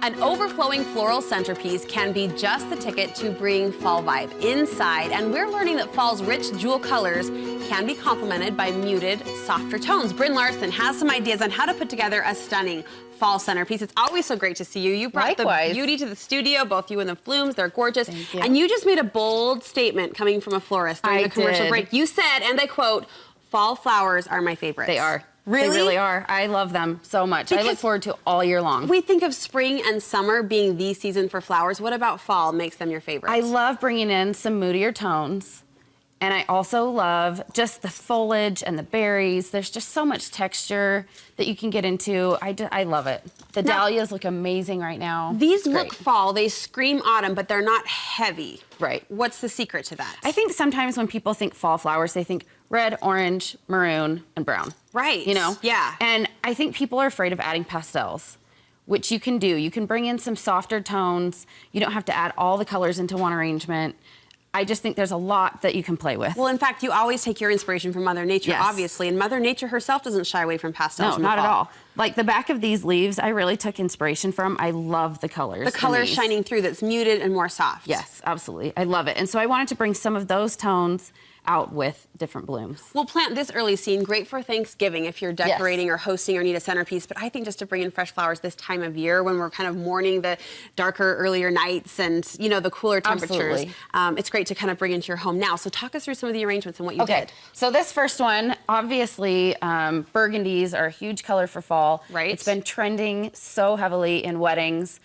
An overflowing floral centerpiece can be just the ticket to bring fall vibe inside, and we're learning that fall's rich jewel colors can be complemented by muted, softer tones. Brynn Larson has some ideas on how to put together a stunning fall centerpiece. It's always so great to see you. You brought the beauty to the studio, both you and the Flumes. They're gorgeous. Thank you. And you just made a bold statement coming from a florist during the commercial break. You said, and I quote, "Fall flowers are my favorites." They are. Really? They really are. I love them so much. I look forward to all year long. We think of spring and summer being the season for flowers. What about fall makes them your favorites? I love bringing in some moodier tones. And I also love just the foliage and the berries. There's just so much texture that you can get into. I love it. The dahlias look amazing right now. These look fall, they scream autumn, but they're not heavy. Right. What's the secret to that? I think sometimes when people think fall flowers, they think red, orange, maroon, and brown. Right. You know? Yeah. And I think people are afraid of adding pastels, which you can do. You can bring in some softer tones. You don't have to add all the colors into one arrangement. I just think there's a lot that you can play with. Well, in fact, you always take your inspiration from Mother Nature, obviously, and Mother Nature herself doesn't shy away from pastels. No, not at all. Like the back of these leaves, I really took inspiration from. I love the colors. The colors shining through that's muted and more soft. Yes, absolutely. I love it. And so I wanted to bring some of those tones out with different blooms. We'll plant this early scene, great for Thanksgiving if you're decorating or hosting or need a centerpiece, but I think just to bring in fresh flowers this time of year when we're kind of mourning the darker, earlier nights and, you know, the cooler temperatures, it's great to kind of bring into your home now. So talk us through some of the arrangements and what you did. So this first one, obviously, burgundies are a huge color for fall. Right. It's been trending so heavily in weddings.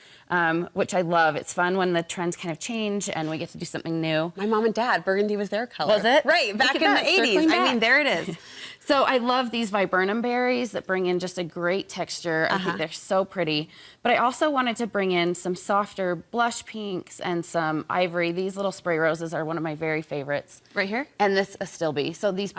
Which I love. It's fun when the trends kind of change and we get to do something new. My mom and dad, burgundy was their color. Was it? Right, back in the 80s. I mean, there it is. So I love these viburnum berries that bring in just a great texture. I think they're so pretty. But I also wanted to bring in some softer blush pinks and some ivory. These little spray roses are one of my very favorites. Right here? And this Astilbe. So these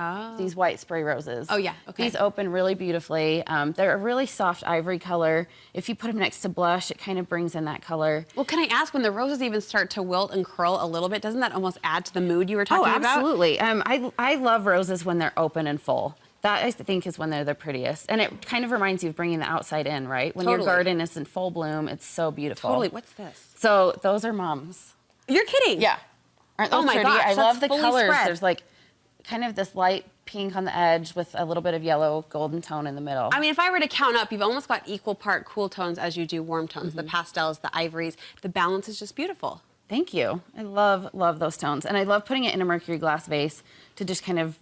white spray roses. Oh, yeah. Okay. These open really beautifully. They're a really soft ivory color. If you put them next to blush, it kind of brings in that color. Well, can I ask, when the roses even start to wilt and curl a little bit, doesn't that almost add to the mood you were talking about? Oh, absolutely. I love roses when they're open and full. That, I think, is when they're the prettiest. And it kind of reminds you of bringing the outside in, right? When your garden is in full bloom, it's so beautiful. Totally. What's this? So those are mums. You're kidding? Yeah. Aren't those pretty? Gosh, I love the colors. Spread. There's like kind of this light pink on the edge with a little bit of yellow golden tone in the middle. I mean, if I were to count up, you've almost got equal part cool tones as you do warm tones. The pastels, the ivories. The balance is just beautiful. Thank you. I love those tones. And I love putting it in a mercury glass vase to just kind of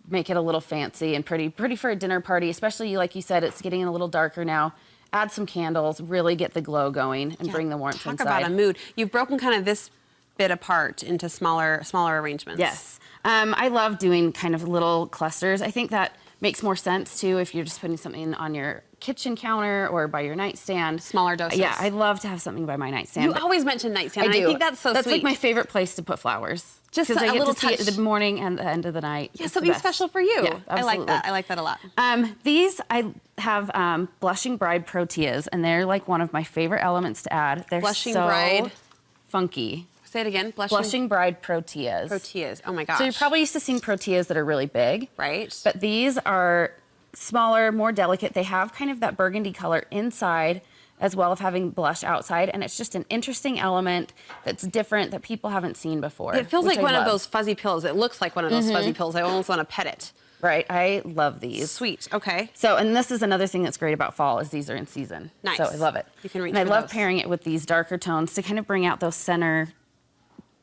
make it a little fancy and pretty for a dinner party, especially like you said, it's getting a little darker now. Add some candles, really get the glow going and bring the warmth inside. Talk about a mood. You've broken kind of this bit apart into smaller arrangements. Yes. I love doing kind of little clusters. I think that makes more sense too if you're just putting something on your kitchen counter or by your nightstand. Smaller doses. Yeah, I love to have something by my nightstand. You always mention nightstand. I think that's so sweet. That's like my favorite place to put flowers. Just a I get little to see it at the morning and the end of the night. Yeah, something special for you. Yeah, I like that. I like that a lot. These, I have Blushing Bride proteas, and they're like one of my favorite elements to add. They're Blushing so Bride. Funky. Say it again. Blushing Bride proteas. Proteas. Oh my gosh. So you're probably used to seeing proteas that are really big. Right. But these are smaller, more delicate. They have kind of that burgundy color inside as well as having blush outside, and it's just an interesting element that's different that people haven't seen before. It feels like one of those fuzzy pills. It looks like one of those fuzzy pills. I almost want to pet it. Right, I love these. Sweet, okay. So, and this is another thing that's great about fall is these are in season. Nice. So I love it. You can reach and I for love those. pairing it with these darker tones to kind of bring out those center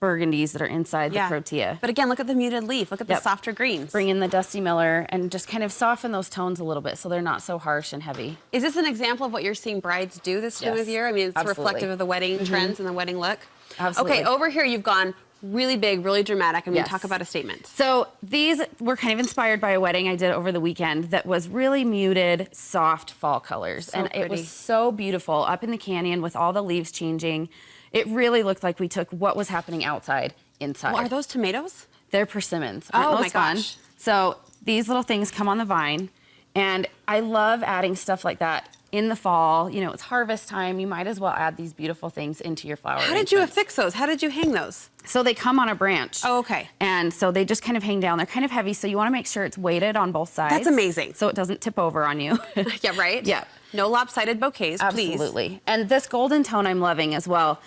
burgundies that are inside the protea. But again, look at the muted leaf. Look at the softer greens. Bring in the Dusty Miller and just kind of soften those tones a little bit so they're not so harsh and heavy. Is this an example of what you're seeing brides do this time of year? I mean, it's reflective of the wedding trends and the wedding look. Absolutely. Okay, over here you've gone really big, really dramatic. I mean, talk about a statement. So these were kind of inspired by a wedding I did over the weekend that was really muted, soft fall colors. So pretty. It was so beautiful up in the canyon with all the leaves changing. It really looked like we took what was happening outside inside. Well, are those tomatoes? They're persimmons. Oh Aren't my those fun? gosh. So these little things come on the vine, and I love adding stuff like that in the fall, you know, it's harvest time, you might as well add these beautiful things into your flower How did you arrangements. affix those? How did you hang those? So they come on a branch. Oh, okay. And so they just kind of hang down. They're kind of heavy, so you want to make sure it's weighted on both sides. That's amazing. So it doesn't tip over on you. Yeah, right? Yeah. No lopsided bouquets, please. Absolutely. And this golden tone I'm loving as well.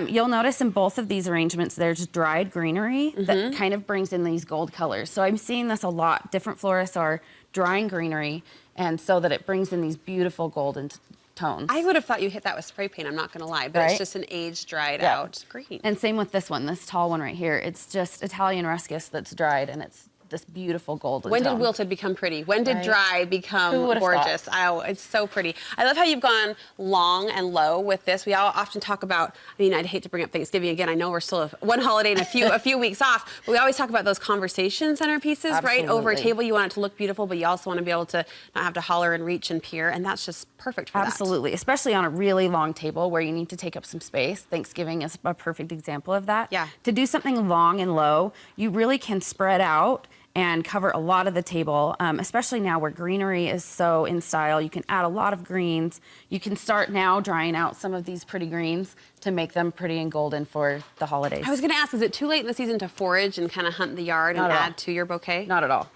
You'll notice in both of these arrangements, there's dried greenery that kind of brings in these gold colors. So I'm seeing this a lot. Different florists are drying greenery, and so that it brings in these beautiful golden tones. I would have thought you hit that with spray paint, I'm not going to lie, but Right? it's just an aged, dried out green. And same with this one, this tall one right here. It's just Italian ruscus that's dried, and it's this beautiful golden When tone. did wilted become pretty? When did Right. dry become Who would've gorgeous? Oh, it's so pretty. I love how you've gone long and low with this. We all often talk about, I mean, I'd hate to bring up Thanksgiving again. I know we're still one holiday and a few weeks off, but we always talk about those conversation centerpieces, right? Over a Absolutely. table, you want it to look beautiful, but you also want to be able to not have to holler and reach and peer, and that's just perfect for that. Absolutely, especially on a really long table where you need to take up some space. Thanksgiving is a perfect example of that. Yeah. To do something long and low, you really can spread out and cover a lot of the table, especially now where greenery is so in style. You can add a lot of greens. You can start now drying out some of these pretty greens to make them pretty and golden for the holidays. I was going to ask, is it too late in the season to forage and kind of hunt the yard and Not at all. add to your bouquet? Not at all.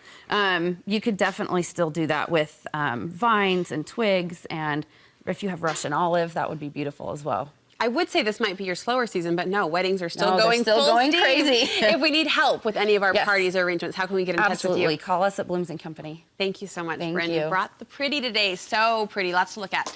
You could definitely still do that with vines and twigs, and if you have Russian olive, that would be beautiful as well. I would say this might be your slower season, but no, weddings are still No, they're going still full going steam. crazy. If we need help with any of our Yes. parties or arrangements, how can we get in touch Absolutely. with you? Call us at Blooms & Company. Thank you so much, Thank Brynn. you. You brought the pretty today. So pretty. Lots to look at.